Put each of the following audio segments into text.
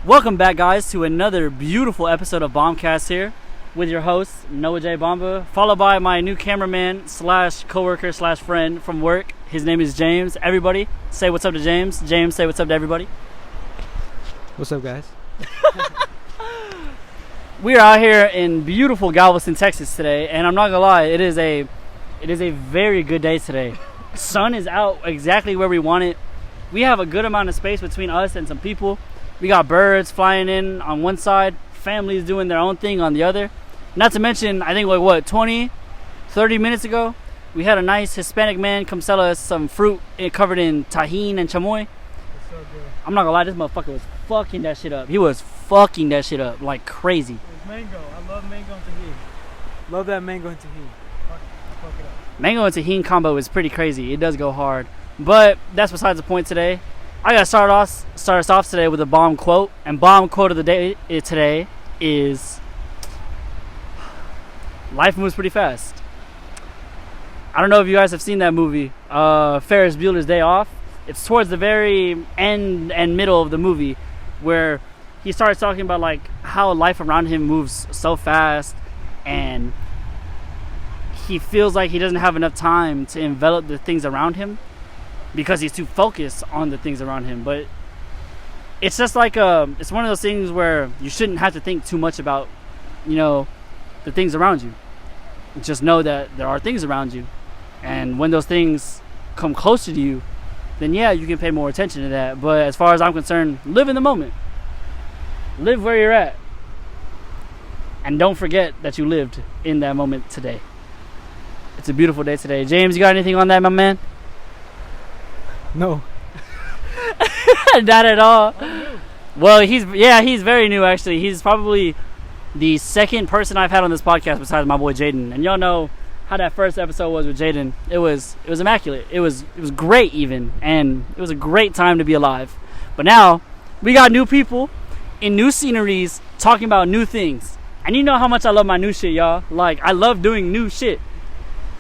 Welcome back, guys, to another beautiful episode of Bombcast here with your host, Noah J. Bomba, followed by my new cameraman slash coworker slash friend from work. His name is James. Everybody, say what's up to James. James, say what's up to everybody. What's up, guys? We are out here in beautiful Galveston, Texas today, and I'm not gonna lie, it is a very good day today. Sun is out exactly where we want it. We have a good amount of space between us and some people. We got birds flying in on one side, families doing their own thing on the other. Not to mention, I think 20, 30 minutes ago, we had a nice Hispanic man come sell us some fruit covered in tahini and chamoy. It's so good. I'm not gonna lie, this motherfucker was fucking that shit up. He was fucking that shit up like crazy. It was mango. I love mango and tahini. Love that mango and tahini. Fuck it up. Mango and tahini combo is pretty crazy. It does go hard. But that's besides the point today. I gotta start us off today with a bomb quote. And bomb quote of the day today is, life moves pretty fast. I don't know if you guys have seen that movie, Ferris Bueller's Day Off. It's towards the very end and middle of the movie where he starts talking about like how life around him moves so fast, and he feels like he doesn't have enough time to envelop the things around him because he's too focused on the things around him. But it's just like it's one of those things where you shouldn't have to think too much about, the things around you. Just know that there are things around you, and when those things come closer to you, then yeah, you can pay more attention to that. But as far as I'm concerned, live in the moment. Live where you're at. And don't forget that you lived in that moment today. It's a beautiful day today. James, you got anything on that, my man? No. Not at all. Well, he's very new actually. He's probably the second person I've had on this podcast besides my boy Jaden. And y'all know how that first episode was with Jaden. It was immaculate. It was great even, and it was a great time to be alive. But now we got new people in new sceneries talking about new things. And you know how much I love my new shit, y'all. Like, I love doing new shit.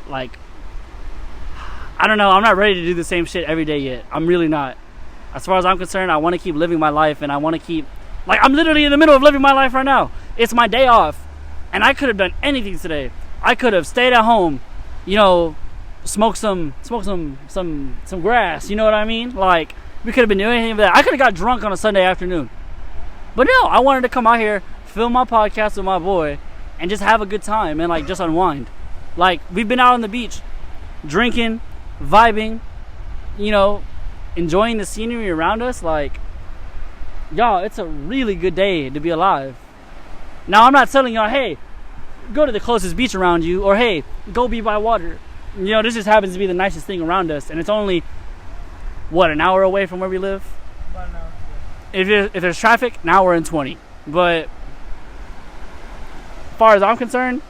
Like, I don't know, I'm not ready to do the same shit every day yet. I'm really not. As far as I'm concerned, I want to keep living my life, and I want to keep, like, I'm literally in the middle of living my life right now. It's my day off, and I could have done anything today. I could have stayed at home, smoked some grass, you know what I mean? Like, we could have been doing anything but that. I could have got drunk on a Sunday afternoon. But no, I wanted to come out here, film my podcast with my boy, and just have a good time and, like, just unwind. Like, we've been out on the beach, drinking, vibing, enjoying the scenery around us. Like, y'all, it's a really good day to be alive. Now, I'm not telling y'all, hey, go to the closest beach around you, or hey, go be by water. This just happens to be the nicest thing around us, and it's only, an hour away from where we live? About an hour. If there's traffic, an hour and 20. But as far as I'm concerned,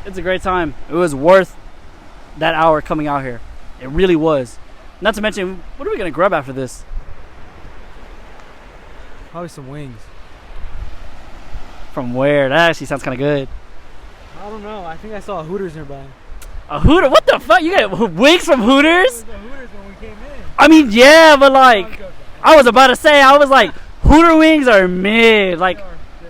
it's a great time. It was worth that hour coming out here. It really was. Not to mention, what are we going to grab after this? Probably some wings. From where? That actually sounds kind of good. I don't know. I think I saw a Hooters nearby. A Hooter? What the fuck? You got wings from Hooters? There was a Hooters when we came in. I mean, yeah, but like, I was about to say, I was like, Hooter wings are mid. Like,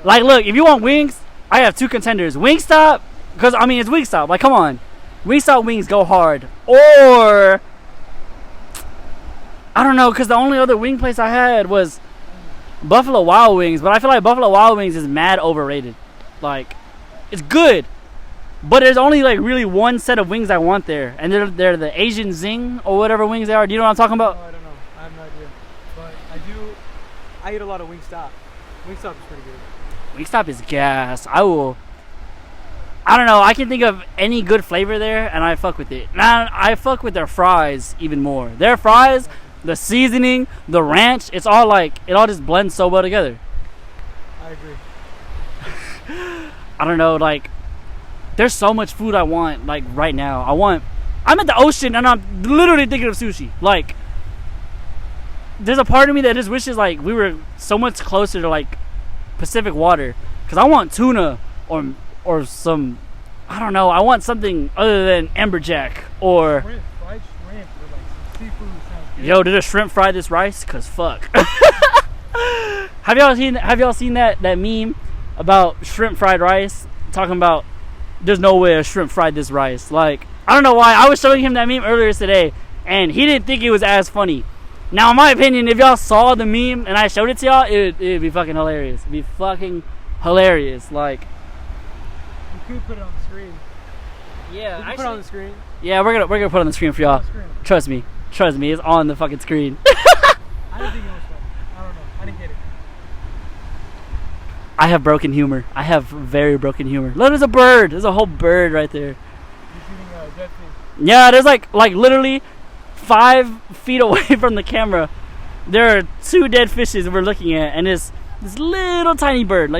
look, if you want wings, I have two contenders. Wingstop, because, it's Wingstop. Like, come on. Wingstop wings go hard. Or, I don't know, because the only other wing place I had was Buffalo Wild Wings. But I feel like Buffalo Wild Wings is mad overrated. Like, it's good, but there's only, like, really one set of wings I want there. And they're the Asian Zing or whatever wings they are. Do you know what I'm talking about? No, I don't know. I have no idea. But I eat a lot of Wingstop. Wingstop is pretty good. Wingstop is gas. I don't know. I can think of any good flavor there, and I fuck with it. Now, I fuck with their fries even more. Their fries, the seasoning, the ranch, it all just blends so well together. I agree. I don't know, like, there's so much food I want, like, right now. I'm at the ocean, and I'm literally thinking of sushi. Like, there's a part of me that just wishes, like, we were so much closer to, like, Pacific water. Because I want tuna or some, I don't know, I want something other than amberjack or Fried shrimp or like seafood sounds good. Yo, did a shrimp fry this rice? Cause fuck. Have y'all seen that meme about shrimp fried rice? Talking about there's no way a shrimp fried this rice. Like, I don't know why. I was showing him that meme earlier today, and he didn't think it was as funny. Now, in my opinion, if y'all saw the meme and I showed it to y'all, it'd be fucking hilarious. It'd be fucking hilarious. Like, you could put it on the screen. Yeah, actually, put it on the screen. Yeah, we're gonna put it on the screen for y'all. Trust me, it's on the fucking screen. I didn't think it was funny. I don't know. I didn't get it. I have broken humor. I have very broken humor. Look, there's a bird. There's a whole bird right there. He's eating a dead fish. Yeah, there's like literally 5 feet away from the camera. There are 2 dead fishes we're looking at, and this little tiny bird,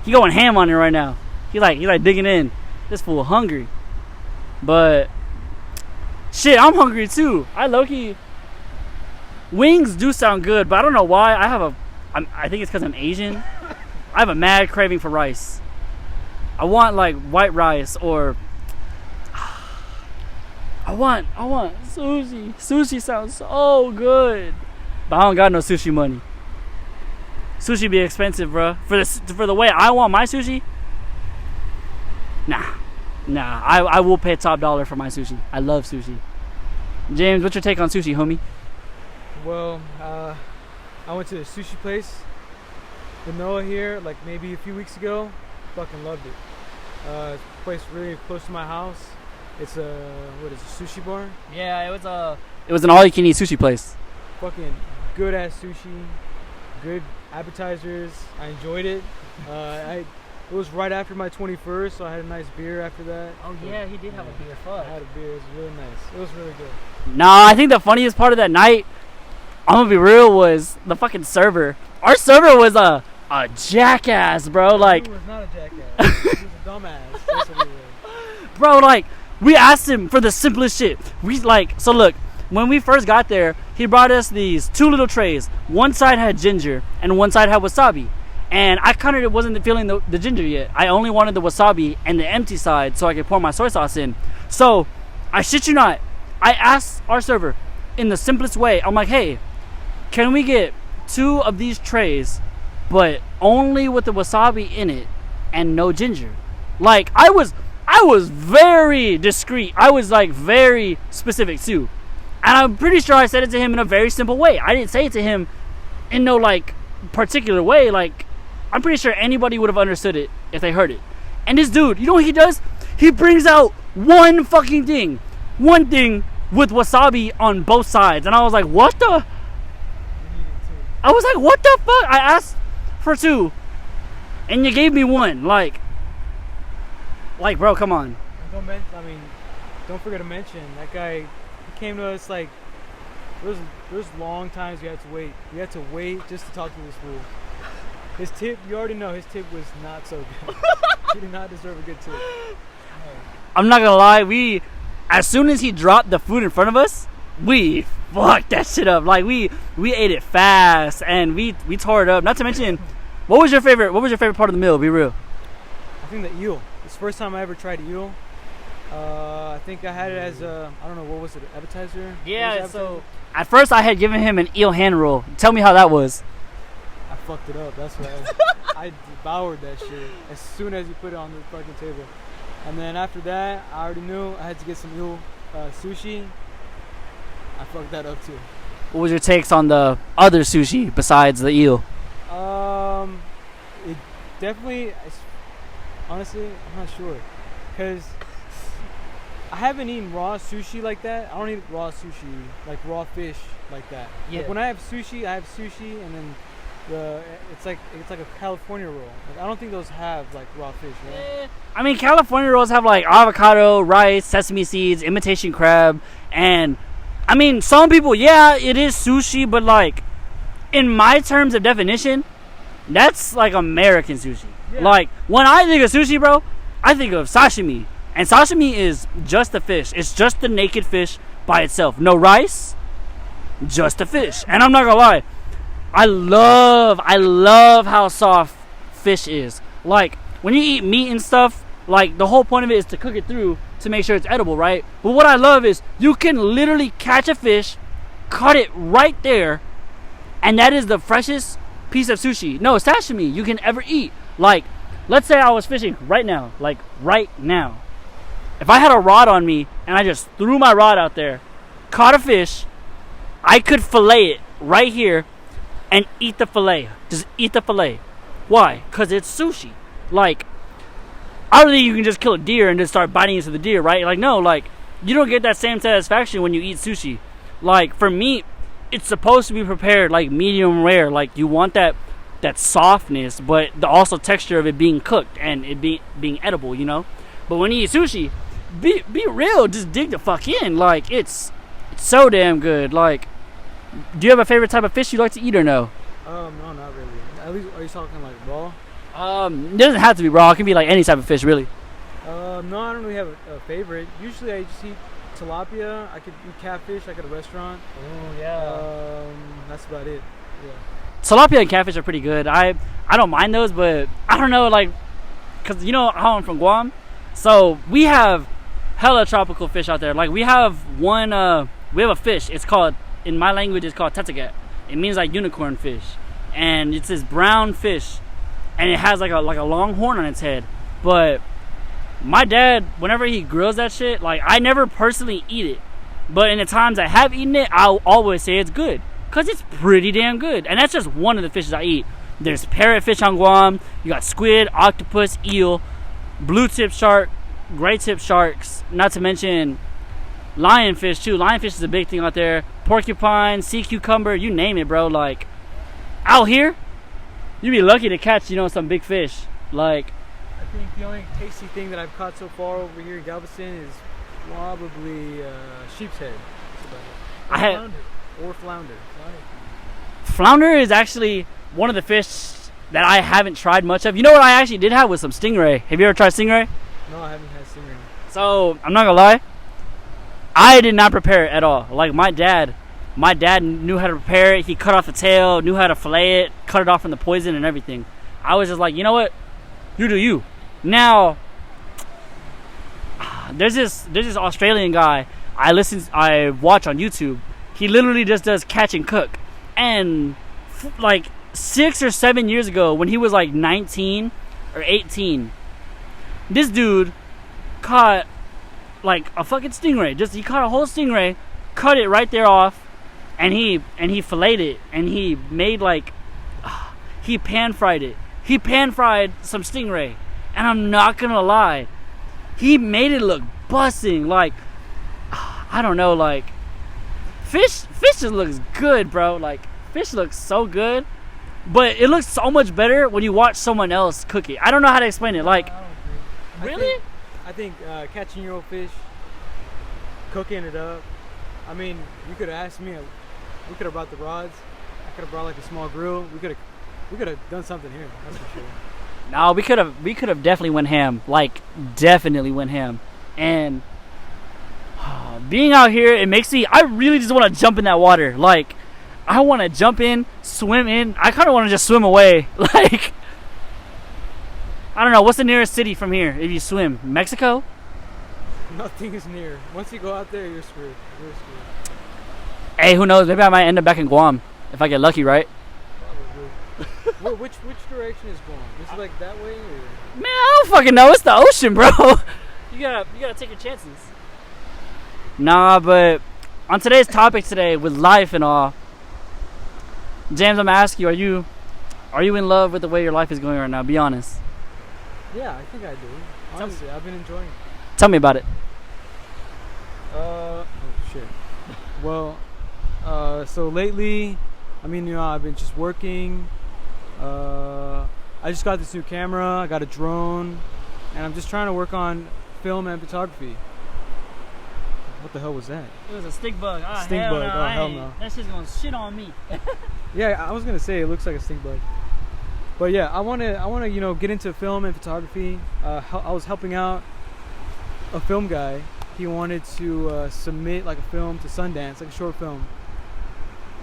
he going ham on it right now. He like digging in. This fool hungry. But shit, I'm hungry too. Wings do sound good, but I don't know why. I think it's because I'm Asian. I have a mad craving for rice. I want like white rice, or I want sushi. Sushi sounds so good, but I don't got no sushi money. Sushi be expensive, bro. For the way I want my sushi. Nah. I will pay top dollar for my sushi. I love sushi. James, what's your take on sushi, homie? Well, I went to a sushi place in Noah here, like maybe a few weeks ago. Fucking loved it. It's a place really close to my house. It's a sushi bar? Yeah, it was an all-you-can-eat sushi place. Fucking good ass sushi, good appetizers. I enjoyed it. It was right after my 21st, so I had a nice beer after that. Oh yeah, he did have a beer. Fuck. I had a beer. It was really nice. It was really good. Nah, I think the funniest part of that night, I'm gonna be real, was the fucking server. Our server was a jackass, bro. Like, he was not a jackass. He was a dumbass. That's what he was. Bro, like, we asked him for the simplest shit. So look, when we first got there, he brought us these 2 little trays. One side had ginger and one side had wasabi. And I kind of wasn't feeling the ginger yet. I only wanted the wasabi and the empty side so I could pour my soy sauce in. So, I shit you not, I asked our server in the simplest way. I'm like, hey, can we get 2 of these trays, but only with the wasabi in it and no ginger? Like, I was very discreet. I was like very specific too. And I'm pretty sure I said it to him in a very simple way. I didn't say it to him in no like particular way. Like, I'm pretty sure anybody would have understood it if they heard it. And this dude, you know what he does? He brings out one thing with wasabi on both sides. And I was like, what the? I was like, what the fuck? I asked for 2 and you gave me 1. Like, bro, come on. Don't forget to mention that guy. He came to us like there's long times we had to wait. We had to wait just to talk to this fool. His tip, you already know, his tip was not so good. He did not deserve a good tip. No. I'm not gonna lie, as soon as he dropped the food in front of us, we fucked that shit up. Like, we ate it fast and we tore it up. Not to mention, what was your favorite part of the meal? Be real. I think the eel. It's the first time I ever tried eel. I think I had it as I don't know, what was it, appetizer? Yeah, so at first I had given him an eel hand roll. Tell me how that was. I fucked it up, that's why I devoured that shit as soon as you put it on the fucking table. And then after that, I already knew I had to get some eel sushi. I fucked that up too. What was your takes on the other sushi besides the eel? It definitely, honestly, I'm not sure, because I haven't eaten raw sushi like that. I don't eat raw sushi, like raw fish like that. Yeah. Like when I have sushi, and then it's like a California roll. Like, I don't think those have like raw fish, right? I mean, California rolls have like avocado, rice, sesame seeds, imitation crab, and I mean, some people, yeah, it is sushi, but like in my terms of definition, that's like American sushi. Yeah. Like, when I think of sushi, bro, I think of sashimi. And sashimi is just the fish. It's just the naked fish by itself. No rice, just the fish. And I'm not gonna lie, I love how soft fish is. Like, when you eat meat and stuff, like, the whole point of it is to cook it through to make sure it's edible, right? But what I love is you can literally catch a fish, cut it right there, and that is the freshest piece of sushi, no, sashimi, you can ever eat. Like, let's say I was fishing right now, like right now. If I had a rod on me and I just threw my rod out there, caught a fish, I could fillet it right here and eat the fillet. Just eat the fillet. Why? Because it's sushi. Like, I don't think you can just kill a deer and just start biting into the deer, right? Like, no, like, you don't get that same satisfaction when you eat sushi. Like, for meat, it's supposed to be prepared like medium rare. Like, you want that softness, but also texture of it being cooked and it being edible, you know? But when you eat sushi, be real, just dig the fuck in. Like, it's so damn good. Like, do you have a favorite type of fish you like to eat or no? No, not really. At least, are you talking like raw? It doesn't have to be raw. It can be like any type of fish, really. No, I don't really have a favorite. Usually I just eat tilapia. I could eat catfish like at a restaurant. Oh, yeah. That's about it. Yeah. Tilapia and catfish are pretty good. I don't mind those, but I don't know, like, because you know how I'm from Guam, so we have hella tropical fish out there. Like, we have a fish. It's called, in my language, it's called tatagat. It means like unicorn fish, and it's this brown fish, and it has like a long horn on its head. But my dad, whenever he grills that shit, like, I never personally eat it, but in the times I have eaten it, I'll always say it's good. Because it's pretty damn good. And that's just one of the fishes I eat. There's parrotfish on Guam. You got squid, octopus, eel, blue tip shark, gray tip sharks. Not to mention lionfish too. Lionfish is a big thing out there. Porcupine, sea cucumber, you name it, bro. Like, out here, you'd be lucky to catch, some big fish. Like, I think the only tasty thing that I've caught so far over here in Galveston is probably sheep's head. That's about it. Or flounder. Flounder is actually one of the fish that I haven't tried much of. You know what I actually did have was some stingray. Have you ever tried stingray? No, I haven't had stingray. So, I'm not gonna lie, I did not prepare it at all. Like, my dad knew how to prepare it. He cut off the tail, knew how to fillet it, cut it off from the poison and everything. I was just like, you know what? You do you. Now, there's this Australian guy I watch on YouTube. He literally just does catch and cook. And like 6 or 7 years ago, when he was like 19 or 18, this dude caught like a fucking stingray. He caught a whole stingray, cut it right there off, and he filleted it, and he made he pan fried it. He pan fried some stingray, and I'm not gonna lie, he made it look busting. Like, I don't know, like, Fish just looks good, bro. Like, fish looks so good, but it looks so much better when you watch someone else cook it. I don't know how to explain it. Like, really? I think catching your own fish, cooking it up. I mean, you could have asked me. We could have brought the rods. I could have brought like a small grill. We could have done something here. That's for sure. No, we could have definitely went ham. Like, definitely went ham. And being out here, it makes me, I really just want to jump in that water. Like, I want to jump in, swim in. I kind of want to just swim away. Like, I don't know, what's the nearest city from here if you swim? Mexico? Nothing is near. Once you go out there, you're screwed. Hey, who knows? Maybe I might end up back in Guam if I get lucky, right? Probably. Which direction is Guam? Is it like that way or? Man, I don't fucking know. It's the ocean, bro. You gotta take your chances. Nah, but on today's topic today, with life and all, James, I'm gonna ask you: Are you in love with the way your life is going right now? Be honest. Yeah, I think I do. Honestly, I've been enjoying it. Tell me about it. Oh shit. Well, so lately, I mean, I've been just working. I just got this new camera. I got a drone, and I'm just trying to work on film and photography. What the hell was that? It was a stink bug. Stink bug. No, hell no. That shit's gonna shit on me. Yeah, I was gonna say it looks like a stink bug. But yeah, I wanna get into film and photography. I was helping out a film guy. He wanted to submit like a film to Sundance, like a short film,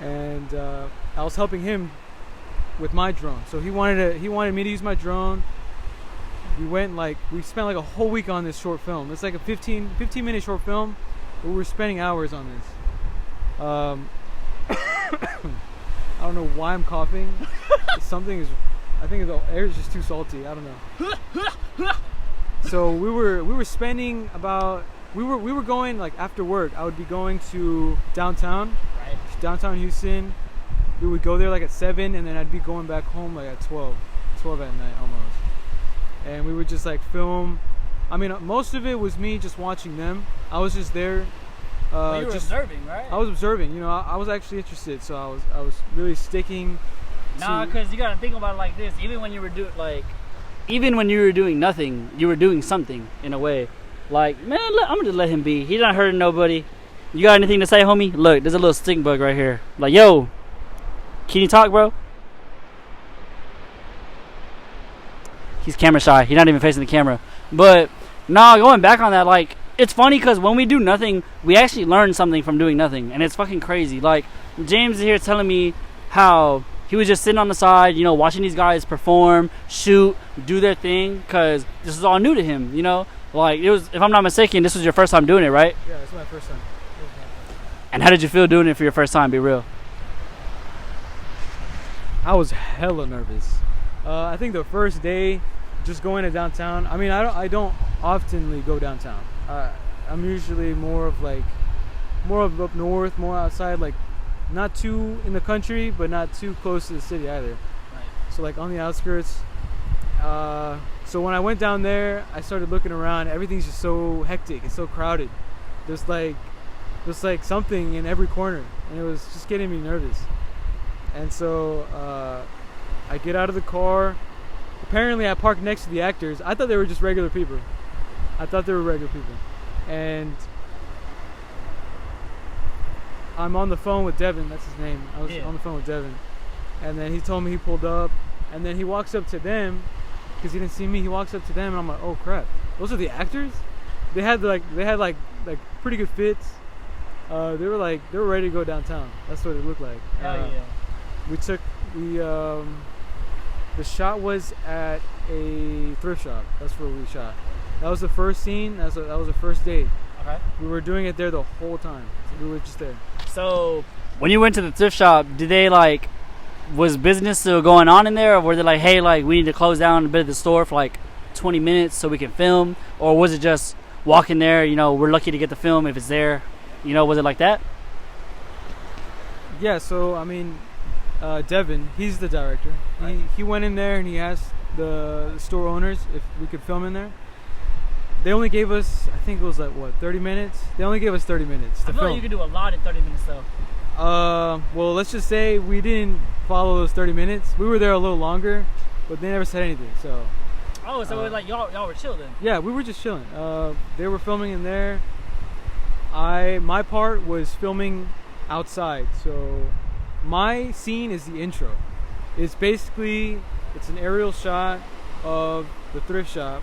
and I was helping him with my drone. So he wanted me to use my drone. We spent like a whole week on this short film. It's like a 15 minute short film, but we were spending hours on this. I don't know why I'm coughing. I think the air is just too salty. I don't know. So we were spending about we were going like after work. I would be going to downtown, Right. downtown Houston. We would go there like at 7, and then I'd be going back home like at 12 at night almost. And we would just like film. I mean, most of it was me just watching them. I was just there. Well, you were observing, right? I was observing. You know, I was actually interested, so I was really sticking. Nah, because you gotta think about it like this. Even when you were doing nothing, you were doing something in a way. Like, man, I'm gonna just let him be. He's not hurting nobody. You got anything to say, homie? Look, there's a little stink bug right here. Like, yo, can you talk, bro? He's camera shy. He's not even facing the camera. But nah, going back on that, like, it's funny because when we do nothing, we actually learn something from doing nothing, and it's fucking crazy. Like, James is here telling me how he was just sitting on the side, you know, watching these guys perform, shoot, do their thing, because this is all new to him, you know? Like, it was, if I'm not mistaken, this was your first time doing it, right? Yeah, it's my first time. And how did you feel doing it for your first time? Be real. I was hella nervous. I think the first day, just going to downtown. I mean, I don't oftenly go downtown. I'm usually more of up north, more outside, like not too in the country, but not too close to the city either. Right. So like on the outskirts. So when I went down there, I started looking around. Everything's just so hectic. It's so crowded. There's like something in every corner, and it was just getting me nervous. And so I get out of the car. Apparently, I parked next to the actors. I thought they were just regular people. And I'm on the phone with Devin. That's his name. I was on the phone with Devin. And then he told me he pulled up. And then he walks up to them because he didn't see me. He walks up to them, and I'm like, oh crap, those are the actors. They had like pretty good fits. They were ready to go downtown. That's what it looked like. Hell yeah. The shot was at a thrift shop. That's where we shot. That was the first scene. That was the first day. Okay. We were doing it there the whole time. We were just there. So, when you went to the thrift shop, did they was business still going on in there, or were they like, hey, like, we need to close down a bit of the store for like 20 minutes so we can film? Or was it just walk in there, you know, we're lucky to get the film if it's there? You know, was it like that? Yeah, so, I mean, Devin, he's the director. Right. He went in there and he asked the store owners if we could film in there. They only gave us, I think it was like, 30 minutes? They only gave us 30 minutes to I feel film. like you could do a lot in 30 minutes, though. Well, let's just say we didn't follow those 30 minutes. We were there a little longer, but they never said anything, so... Oh, so it was like y'all were chill then? Yeah, we were just chilling. They were filming in there. My part was filming outside, so my scene is the intro. It's an aerial shot of the thrift shop,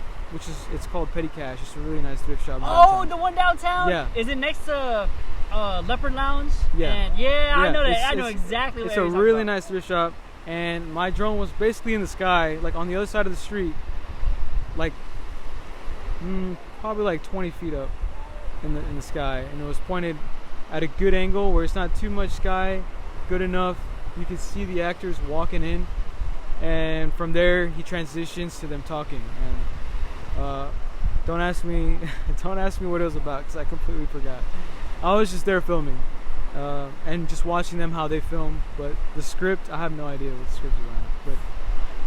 it's called Petty Cash. It's a really nice thrift shop. Oh, the one downtown? Yeah. Is it next to Leopard Lounge? Yeah. And I know that. I know exactly what it's you're a talking really about. nice thrift shop, and my drone was basically in the sky, like on the other side of the street, like probably like 20 feet up in the sky, and it was pointed at a good angle where it's not too much sky, good enough you can see the actors walking in, and from there he transitions to them talking. And don't ask me what it was about, because I completely forgot. I was just there filming and just watching them how they film, but the script, I have no idea what the script is on.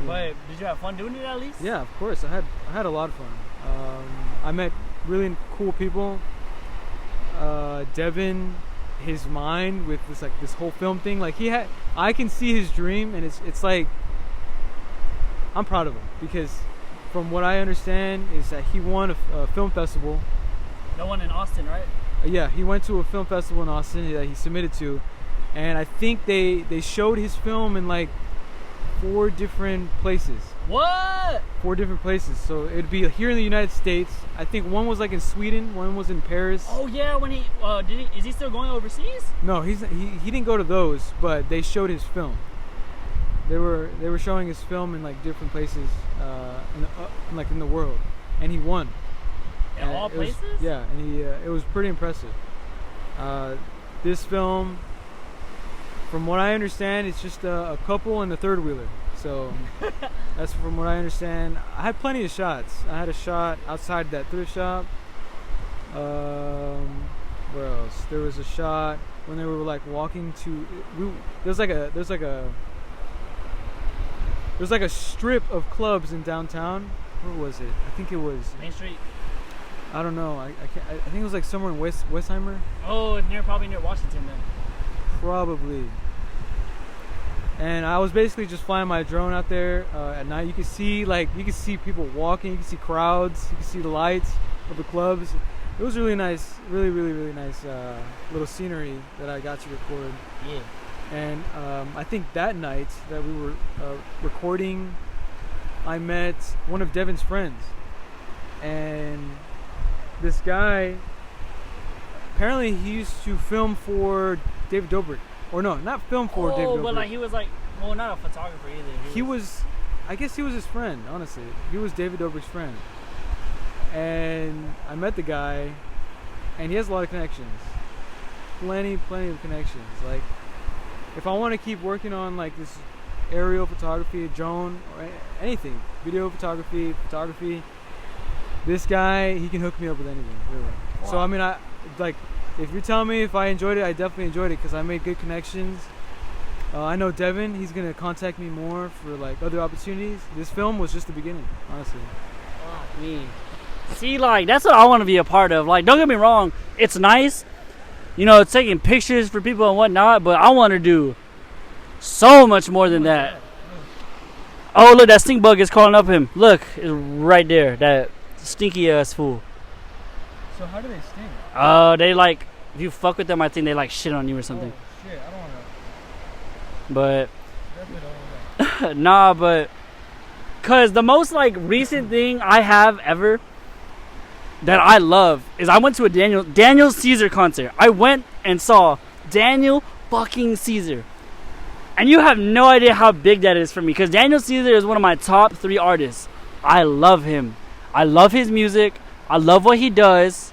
But did you have fun doing it at least? Yeah, of course. I had a lot of fun. I met really cool people. Devin, his mind with this whole film thing, I can see his dream, and it's like, I'm proud of him, because from what I understand is that he won a film festival. The one in Austin, right? Yeah, he went to a film festival in Austin that he submitted to, and I think they showed his film in like 4 different places. What? 4 different places. So it'd be here in the United States. I think one was like in Sweden, one was in Paris. Oh yeah, when is he still going overseas? No, he didn't go to those, but they showed his film. They were showing his film in like different places, in the world, and he won. In all places? And it was pretty impressive. This film, From what I understand, it's just a couple and a third wheeler. So that's from what I understand. I had plenty of shots. I had a shot outside that thrift shop. Where else? There was a shot when they were like walking to. There's like a strip of clubs in downtown. Where was it? I think it was Main Street. I don't know. I think it was like somewhere in Westheimer. Oh, probably near Washington then. Probably. And I was basically just flying my drone out there at night. You could see people walking. You could see crowds. You could see the lights of the clubs. It was really nice, really nice little scenery that I got to record. Yeah. And I think that night that we were recording, I met one of Devin's friends, and this guy. Apparently, he used to film for David Dobrik. Or no, not film for David Dobrik. Oh, but like he was like, well, not a photographer either. He was, I guess he was his friend, honestly. He was David Dobrik's friend. And I met the guy, and he has a lot of connections. Plenty of connections. Like, if I want to keep working on like this aerial photography, drone, or anything, video photography, this guy, he can hook me up with anything, really. Wow. So, I mean, if you're telling me if I enjoyed it, I definitely enjoyed it because I made good connections. I know Devin, he's going to contact me more for like other opportunities. This film was just the beginning, honestly. Fuck me. See, like, that's what I want to be a part of. Like, don't get me wrong, it's nice, you know, taking pictures for people and whatnot, but I want to do so much more than that. Oh, look, that stink bug is crawling up him. Look, it's right there, that stinky ass fool. So how do they stink? They like, if you fuck with them, I think they like shit on you or something. Oh, shit, I don't want to. But, Definitely don't want that. nah, but, cause the most like recent thing I have ever that I love is I went to a Daniel Caesar concert. I went and saw Daniel fucking Caesar. And you have no idea how big that is for me, because Daniel Caesar is one of my top 3 artists. I love him. I love his music. I love what he does.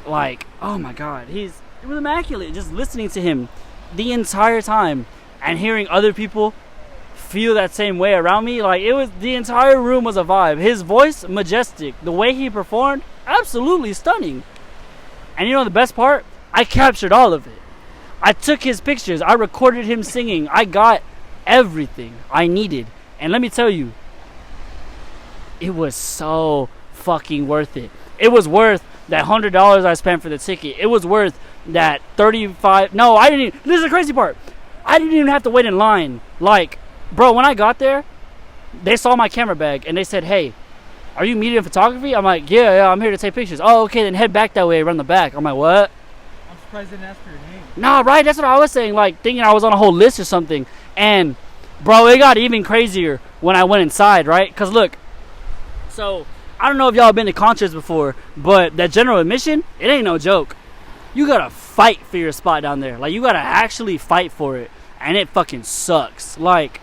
Like, oh my god, it was immaculate just listening to him the entire time and hearing other people feel that same way around me. Like, the entire room was a vibe. His voice, majestic. The way he performed, absolutely stunning. And you know the best part? I captured all of it. I took his pictures. I recorded him singing. I got everything I needed. And let me tell you, it was so fucking worth it. It was worth that $100 I spent for the ticket. It was worth that $35. No, I didn't. This is the crazy part. I didn't even have to wait in line. Like, bro, when I got there, they saw my camera bag and they said, "Hey, are you media photography?" I'm like, yeah, I'm here to take pictures. Oh, okay, then head back that way, around the back. I'm like, what? I'm surprised they didn't ask for your name. Nah, right, that's what I was saying, like, thinking I was on a whole list or something. And, bro, it got even crazier when I went inside, right? Because, look, so, I don't know if y'all been to concerts before, but that general admission, it ain't no joke. You gotta fight for your spot down there. Like, you gotta actually fight for it. And it fucking sucks. Like,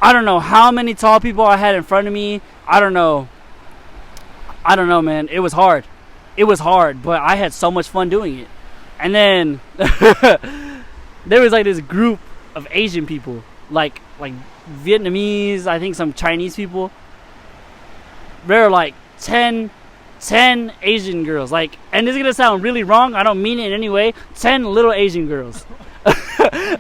I don't know how many tall people I had in front of me. I don't know, man. It was hard. It was hard, but I had so much fun doing it. And then there was like this group of Asian people, like Vietnamese, I think some Chinese people. There were like 10 Asian girls. Like, and this is gonna sound really wrong. I don't mean it in any way. 10 little Asian girls.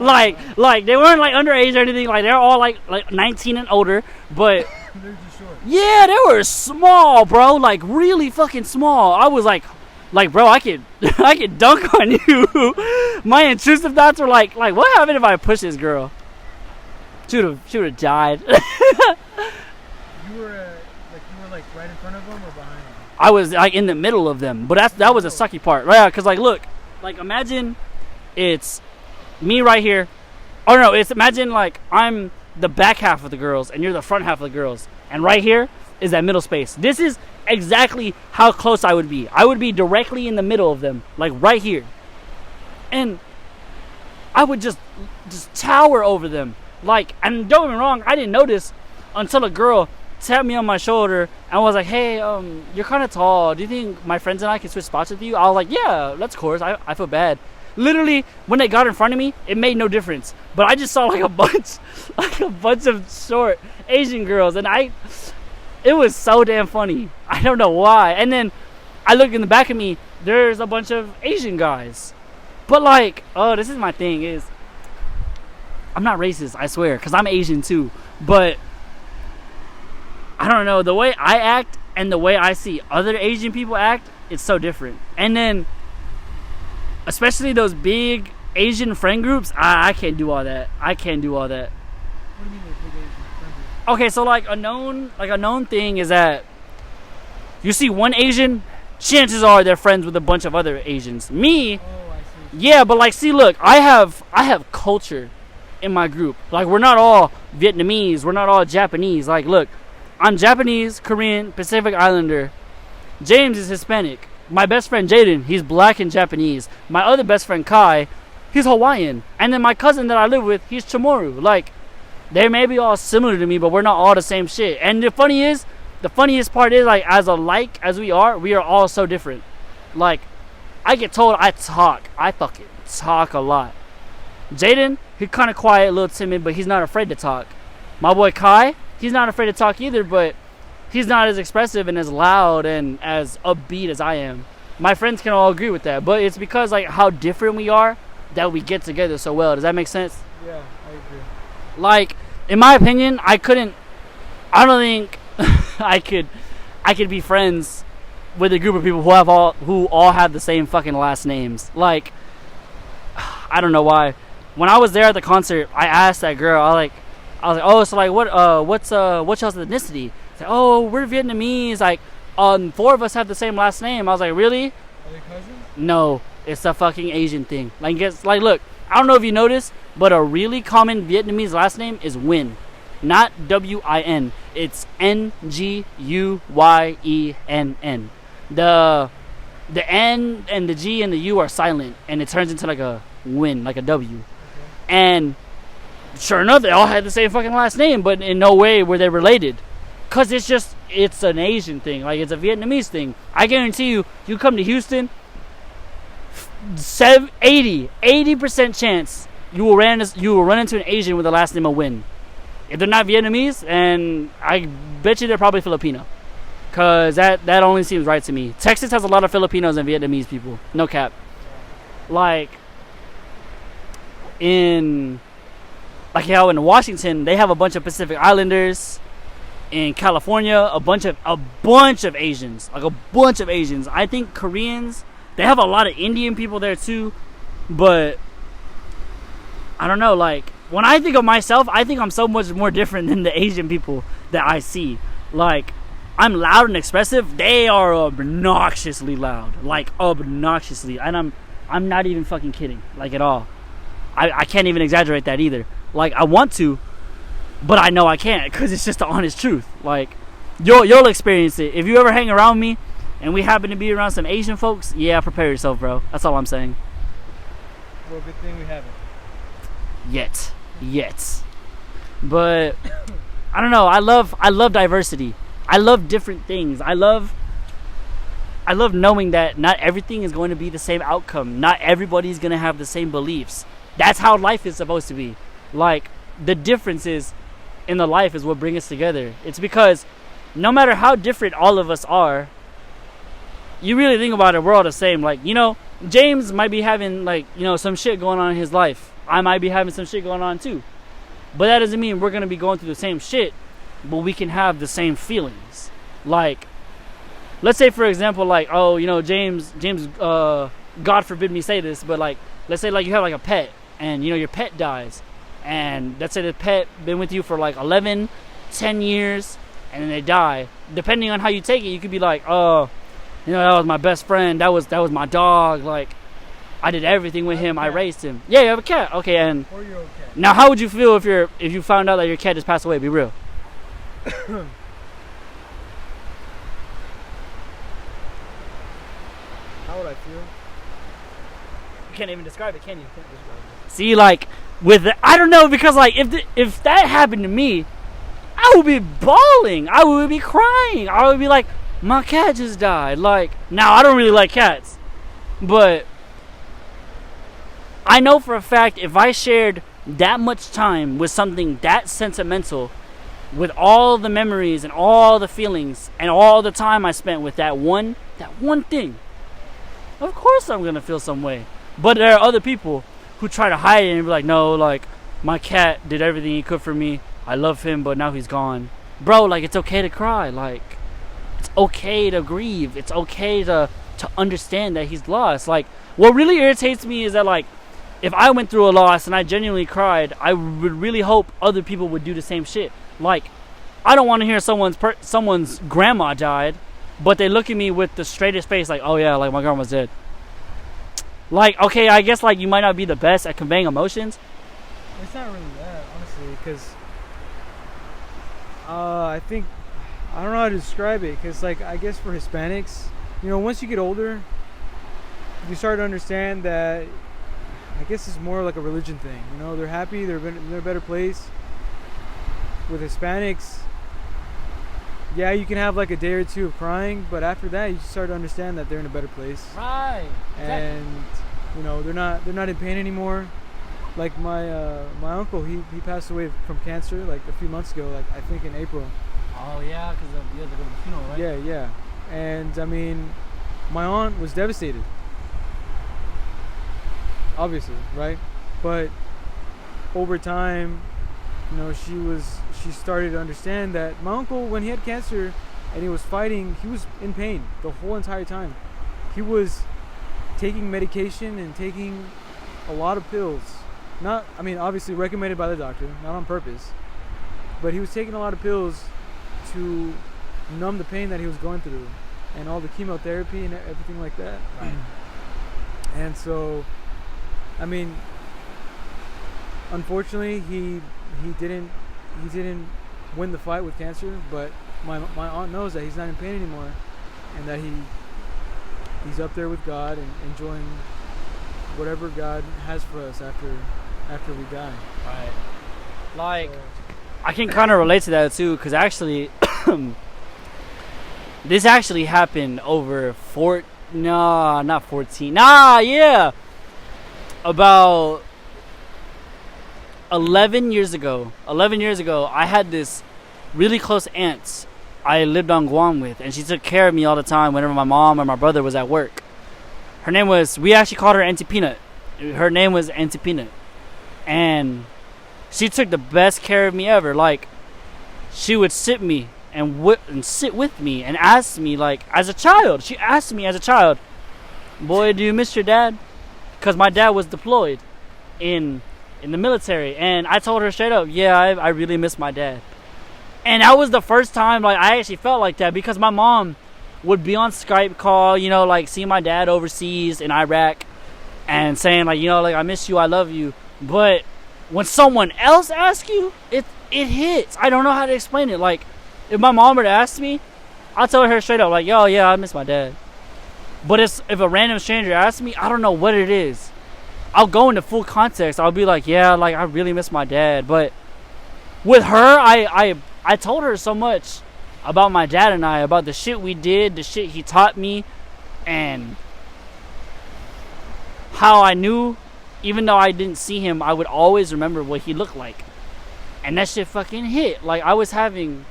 like they weren't like underage or anything. Like, they're all like 19 and older, but They're just short. yeah, they were small, bro. Like, really fucking small. I was like, bro, I could dunk on you. My intrusive thoughts were like, what happened if I push this girl? She would have died. You were like right in front of them or behind them? I was like in the middle of them, but that was a sucky part, right? Because like, look, like, imagine it's me right here. Oh no, it's imagine like I'm the back half of the girls and you're the front half of the girls, and right here is that middle space. This is exactly how close I would be. I would be directly in the middle of them, like right here, and I would just tower over them. Like, and don't get me wrong, I didn't notice until a girl tapped me on my shoulder and was like, "Hey, you're kind of tall. Do you think my friends and I can switch spots with you?" I was like, "Yeah, let's course." I feel bad. literally, when they got in front of me, it made no difference. But I just saw like a bunch of short Asian girls, and it was so damn funny. I don't know why. And then I look in the back of me, there's a bunch of Asian guys. But like, oh, this is my thing is, I'm not racist, I swear, because I'm Asian too. But I don't know, the way I act and the way I see other Asian people act, it's so different. And then, especially those big Asian friend groups, I can't do all that. I can't do all that. What do you mean those big Asian friend groups? Okay, so like a known thing is that you see one Asian, chances are they're friends with a bunch of other Asians. Me, Oh, I see. yeah, but like, see, look, I have culture in my group. Like, we're not all Vietnamese, we're not all Japanese. Like, look, I'm Japanese, Korean, Pacific Islander. James is Hispanic. My best friend Jaden, he's black and Japanese. My other best friend Kai, he's Hawaiian. And then my cousin that I live with, he's Chamorro. Like, they may be all similar to me, but we're not all the same shit. And the funniest part is, like, as we are all so different. Like, I get told I fucking talk a lot. Jaden, he's kind of quiet, a little timid, but he's not afraid to talk. My boy Kai, he's not afraid to talk either, but he's not as expressive and as loud and as upbeat as I am. My friends can all agree with that, but it's because, like, how different we are that we get together so well. Does that make sense? Yeah, I agree. Like, in my opinion, I don't think I could be friends with a group of people who all have the same fucking last names. Like, I don't know why. When I was there at the concert, I asked that girl, I was like, oh, so like, what's y'all's ethnicity? She's like, oh, we're Vietnamese. Like, 4 of us have the same last name. I was like, really? Are they cousins? No, it's a fucking Asian thing. Like, look, I don't know if you noticed, but a really common Vietnamese last name is Nguyen, not W-I-N. It's N-G-U-Y-E-N-N. The N and the G and the U are silent, and it turns into like a Nguyen, like a W. Okay. And sure enough, they all had the same fucking last name, but in no way were they related. Because it's an Asian thing. Like, it's a Vietnamese thing. I guarantee you come to Houston, 80% chance you will run into an Asian with the last name of Nguyen. If they're not Vietnamese, and I bet you they're probably Filipino. Because that only seems right to me. Texas has a lot of Filipinos and Vietnamese people. No cap. Like how in Washington, they have a bunch of Pacific Islanders. In California, a bunch of Asians. Like, a bunch of Asians. I think Koreans, they have a lot of Indian people there too. But I don't know, like, when I think of myself, I think I'm so much more different than the Asian people that I see. Like, I'm loud and expressive. They are obnoxiously loud. Like, obnoxiously. And I'm not even fucking kidding. Like, at all. I can't even exaggerate that either. Like, I want to, but I know I can't, because it's just the honest truth. Like, you'll experience it. If you ever hang around me, and we happen to be around some Asian folks, yeah, prepare yourself, bro. That's all I'm saying. Well, good thing we haven't. Yet. But I don't know. I love diversity. I love different things. I love knowing that not everything is going to be the same outcome. Not everybody's going to have the same beliefs. That's how life is supposed to be. Like, the differences in the life is what bring us together. It's because no matter how different all of us are, you really think about it, we're all the same. Like, James might be having, like, some shit going on in his life. I might be having some shit going on too. But that doesn't mean we're going to be going through the same shit, but we can have the same feelings. Like, let's say, for example, like, oh, James, God forbid me say this, but, like, let's say, like, you have, like, a pet, and, your pet dies. And let's say the pet been with you for, like, 11, 10 years, and then they die. Depending on how you take it, you could be like, oh, that was my best friend. That was my dog. Like, I did everything with him. I raised him. Yeah, you have a cat. Okay, and 4-year-old cat. Now, how would you feel if you found out that your cat just passed away? Be real. How would I feel? You can't even describe it, can you? See, like, I don't know, because, like, if that happened to me, I would be bawling. I would be crying. I would be like, my cat just died. Like, now I don't really like cats, but I know for a fact if I shared that much time with something that sentimental, with all the memories and all the feelings and all the time I spent with that one thing, of course I'm gonna feel some way. But there are other people who try to hide it and be like, no, like, my cat did everything he could for me. I love him, but now he's gone. Bro, like, it's okay to cry. Like, it's okay to grieve. It's okay to understand that he's lost. Like, what really irritates me is that, like, if I went through a loss and I genuinely cried, I would really hope other people would do the same shit. Like, I don't want to hear someone's grandma died, but they look at me with the straightest face, like, oh yeah, like, my grandma's dead. Like, okay, I guess, like, you might not be the best at conveying emotions. It's not really that, honestly, because I think, I don't know how to describe it, because, like, I guess for Hispanics, you know, once you get older, you start to understand that, I guess it's more like a religion thing. You know, they're happy, they're in a better place. With Hispanics, yeah, you can have like a day or two of crying, but after that, you start to understand that they're in a better place. Right. And you know, they're not in pain anymore. Like my uncle, he passed away from cancer like a few months ago, like I think in April. Oh yeah, because you had to go to the funeral, right? Yeah. And I mean, my aunt was devastated. Obviously, right? But over time, you know, she started to understand that my uncle, when he had cancer and he was fighting, he was in pain the whole entire time. He was taking medication and taking a lot of pills. Not, I mean, obviously recommended by the doctor, not on purpose. But he was taking a lot of pills to numb the pain that he was going through and all the chemotherapy and everything like that. Right. And so, I mean, unfortunately, he didn't win the fight with cancer, but my aunt knows that he's not in pain anymore, and that he's up there with God and enjoying whatever God has for us after we die. Right. Like, I can kind of relate to that too, because actually, this actually happened over about 11 years ago. 11 years ago, I had this really close aunt I lived on Guam with, and she took care of me all the time whenever my mom or my brother was at work. Her name was, we actually called her Auntie Peanut. Her name was Auntie Peanut. And she took the best care of me ever. Like, she would sit me and sit with me and ask me, like, as a child. She asked me as a child, boy, do you miss your dad? Because my dad was deployed in the military, and I told her straight up, yeah, I really miss my dad. And that was the first time, like, I actually felt like that, because my mom would be on Skype call, you know, like, see my dad overseas in Iraq and saying, like, you know, like, I miss you, I love you. But when someone else asks you, it hits. I don't know how to explain it. Like, if my mom were to ask me, I'll tell her straight up, like, yo, yeah, I miss my dad. But if a random stranger asks me, I don't know what it is. I'll go into full context. I'll be like, yeah, like, I really miss my dad. But with her, I told her so much about my dad and I, about the shit we did, the shit he taught me, and how I knew, even though I didn't see him, I would always remember what he looked like. And that shit fucking hit. Like, I was having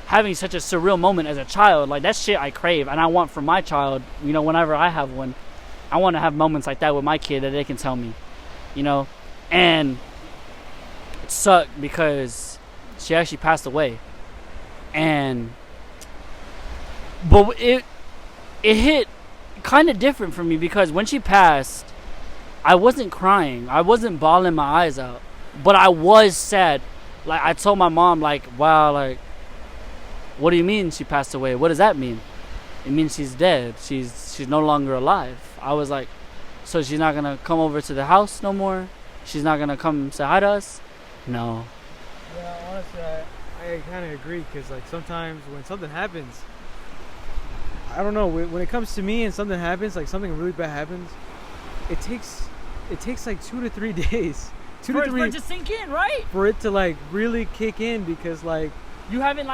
such a surreal moment as a child. Like, that shit I crave, and I want for my child, you know, whenever I have one, I want to have moments like that with my kid that they can tell me, you know. And it sucked because she actually passed away. But it hit kind of different for me, because when she passed, I wasn't crying. I wasn't bawling my eyes out. But I was sad. Like, I told my mom, like, wow, like, what do you mean she passed away? What does that mean? It means she's dead. She's no longer alive. I was like, so she's not going to come over to the house no more? She's not going to come say hi to us? No. Yeah, honestly, I kind of agree, because, like, sometimes when something happens, I don't know, when it comes to me and something happens, like something really bad happens, it takes like 2 to 3 days. For it to sink in, right? For it to, like, really kick in, because, like, you haven't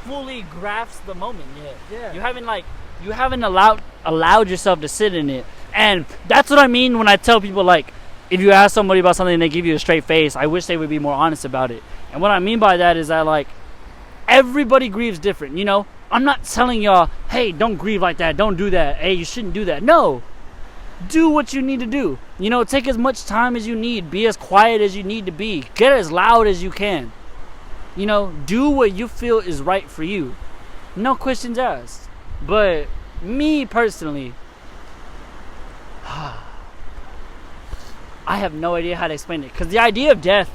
fully grasped the moment yet. Yeah. You haven't, like, You haven't allowed yourself to sit in it. And that's what I mean when I tell people, like, if you ask somebody about something and they give you a straight face, I wish they would be more honest about it. And what I mean by that is that, like, everybody grieves different, you know? I'm not telling y'all, hey, don't grieve like that, don't do that, hey, you shouldn't do that. No. Do what you need to do. You know, take as much time as you need. Be as quiet as you need to be. Get as loud as you can. You know, do what you feel is right for you. No questions asked. But me personally, I have no idea how to explain it. Because the idea of death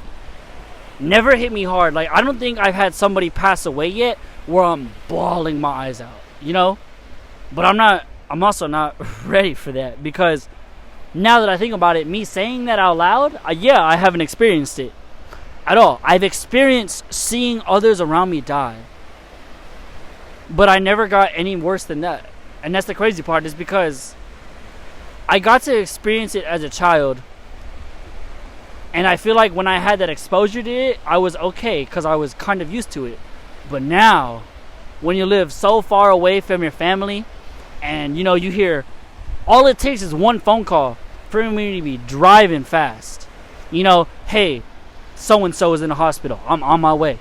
never hit me hard. Like, I don't think I've had somebody pass away yet where I'm bawling my eyes out, you know? But I'm also not ready for that, because now that I think about it, me saying that out loud, I haven't experienced it at all. I've experienced seeing others around me die, but I never got any worse than that. And that's the crazy part, is because I got to experience it as a child, and I feel like when I had that exposure to it, I was okay because I was kind of used to it. But now, when you live so far away from your family, and you know, you hear, all it takes is one phone call for me to be driving fast. You know, hey, so-and-so is in the hospital, I'm on my way.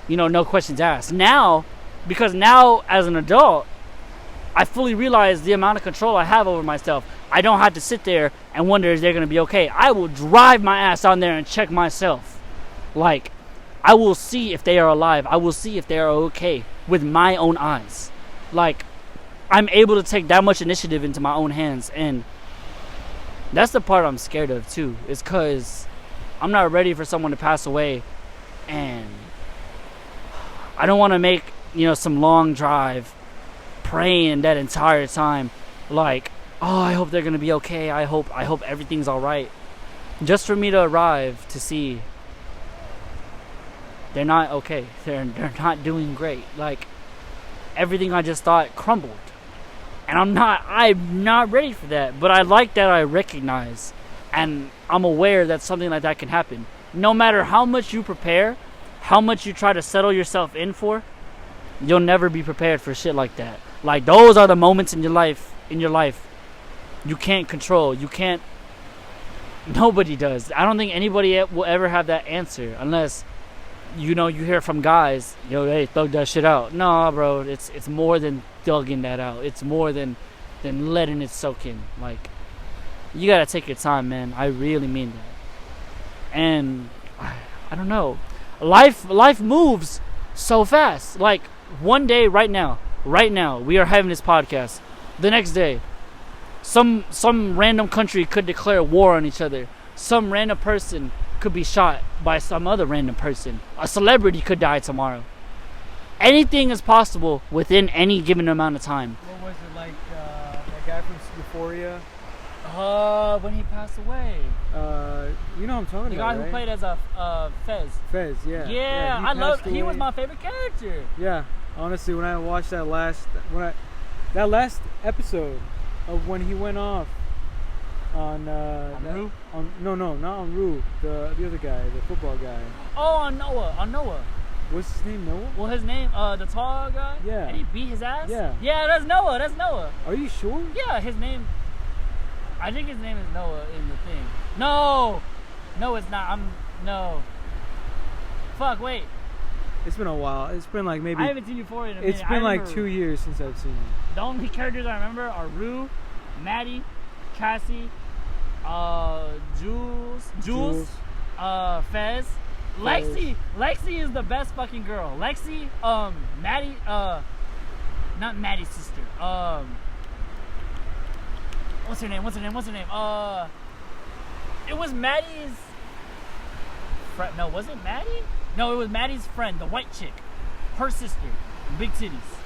You know, no questions asked. Now, because now as an adult, I fully realize the amount of control I have over myself. I don't have to sit there and wonder, is they going to be okay? I will drive my ass on there and check myself. Like, I will see if they are alive. I will see if they are okay with my own eyes. Like, I'm able to take that much initiative into my own hands. And that's the part I'm scared of too, is because I'm not ready for someone to pass away, and I don't want to make, you know, some long drive praying that entire time, like, oh, I hope they're gonna be okay, I hope everything's all right, just for me to arrive to see they're not okay, they're not doing great. Like, everything I just thought crumbled, and I'm not ready for that. But I like that I recognize, and I'm aware that something like that can happen. No matter how much you prepare, how much you try to settle yourself in for, you'll never be prepared for shit like that. Like, those are the moments in your life you can't control. You can't. Nobody does. I don't think anybody will ever have that answer, unless, you know, you hear from guys, yo, hey, thug that shit out. No, bro, it's more than thugging that out. It's more than letting it soak in. Like, you gotta take your time, man. I really mean that. And I don't know. Life moves so fast. Like, one day, right now, we are having this podcast. The next day, some random country could declare war on each other. Some random person could be shot by some other random person. A celebrity could die tomorrow. Anything is possible within any given amount of time. What was it, like that guy from Euphoria? When he passed away. You know what I'm talking the about, guy who right? played as a Fez. Fez, yeah. Yeah, I love. He was my favorite character. Yeah, honestly, when I watched that last episode of when he went off on Rue? not on Rue, the other guy, the football guy. Oh, on Noah. What's his name? Noah? Well, his name, the tall guy. Yeah. And he beat his ass. Yeah. Yeah, that's Noah. Are you sure? Yeah, his name. I think his name is Noah in the thing. No, it's not. No. Fuck, wait. It's been a while. It's been like maybe. I haven't seen Euphoria in a minute. It's been like 2 years since I've seen it. The only characters I remember are Rue, Maddie, Cassie, Jules, Fez, Lexi. Lexi is the best fucking girl. Lexi, Maddie, not Maddie's sister. What's her name? It was Maddie's friend. No, was it Maddie? No, it was Maddie's friend, the white chick. Her sister. Big titties.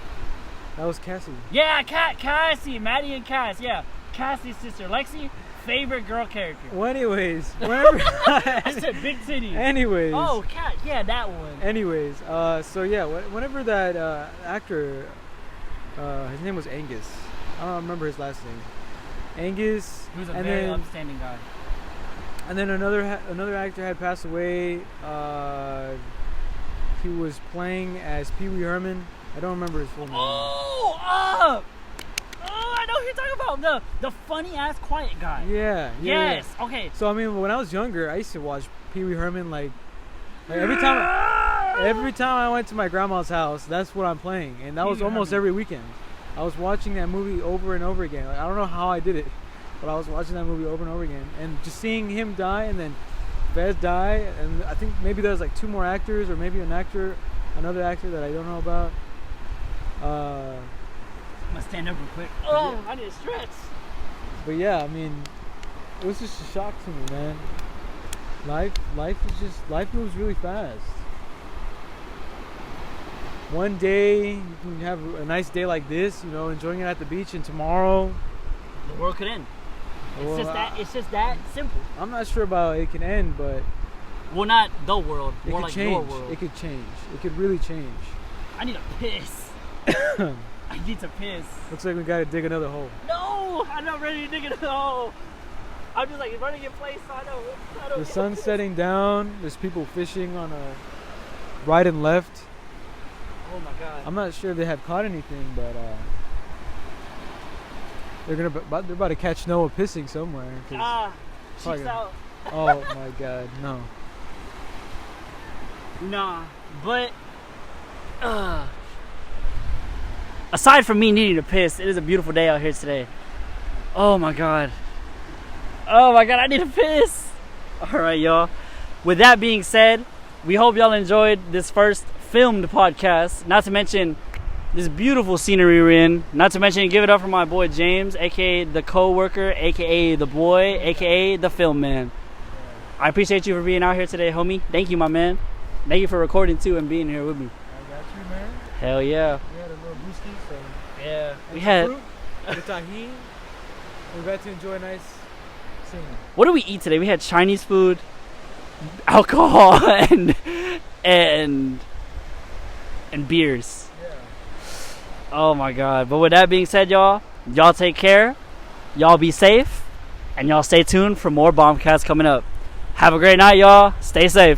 That was Cassie. Yeah, Cassie. Maddie and Cass. Yeah. Cassie's sister. Lexi, favorite girl character. Well, anyways. Whenever I said big titties. Anyways. Oh, Cat. Yeah, that one. Anyways. So yeah, whenever that actor, his name was Angus. I don't remember his last name. Angus. He was a very upstanding guy. And then another actor had passed away. He was playing as Pee Wee Herman. I don't remember his full name. Oh, you're talking about. The funny ass quiet guy. Yeah. Yes. Okay. So I mean, when I was younger, I used to watch Pee Wee Herman like every time I went to my grandma's house. That's what I'm playing, and that was almost every weekend. I was watching that movie over and over again. Like, I don't know how I did it, but I was watching that movie over and over again, and just seeing him die, and then Fez die, and I think maybe there's like 2 more actors, or maybe another actor that I don't know about. I'm gonna stand up real quick. Oh, yeah. I need to stretch. But yeah, I mean, it was just a shock to me, man. Life moves really fast. One day you can have a nice day like this, you know, enjoying it at the beach, and tomorrow the world could end. It's just that simple. I'm not sure about it can end, but not the world. It more could like change. your world. It could change. It could really change. I need to piss. I need to piss. Looks like we gotta dig another hole. No, I'm not ready to dig another hole. I'm just like running in place, so I know. The sun's setting down. There's people fishing on a right and left. Oh my god. I'm not sure if they have caught anything, but they're about to catch Noah pissing somewhere. Cheeks out. Oh my god, no. Nah, but aside from me needing to piss, it is a beautiful day out here today. Oh my god, I need to piss. All right, y'all. With that being said, we hope y'all enjoyed this first filmed podcast. Not to mention this beautiful scenery we're in. Not to mention, give it up for my boy James, aka the co-worker, aka the boy, aka the film man. I appreciate you for being out here today, homie. Thank you, my man. Thank you for recording too and being here with me. I got you, man. Hell yeah. We had a little boosty, so yeah. We had fruit, the tahini. We got to enjoy a nice scene. What did we eat today? We had Chinese food, alcohol, and beers. Yeah. Oh my god. But with that being said, y'all take care. Y'all be safe. And y'all stay tuned for more Bombcast coming up. Have a great night, y'all. Stay safe.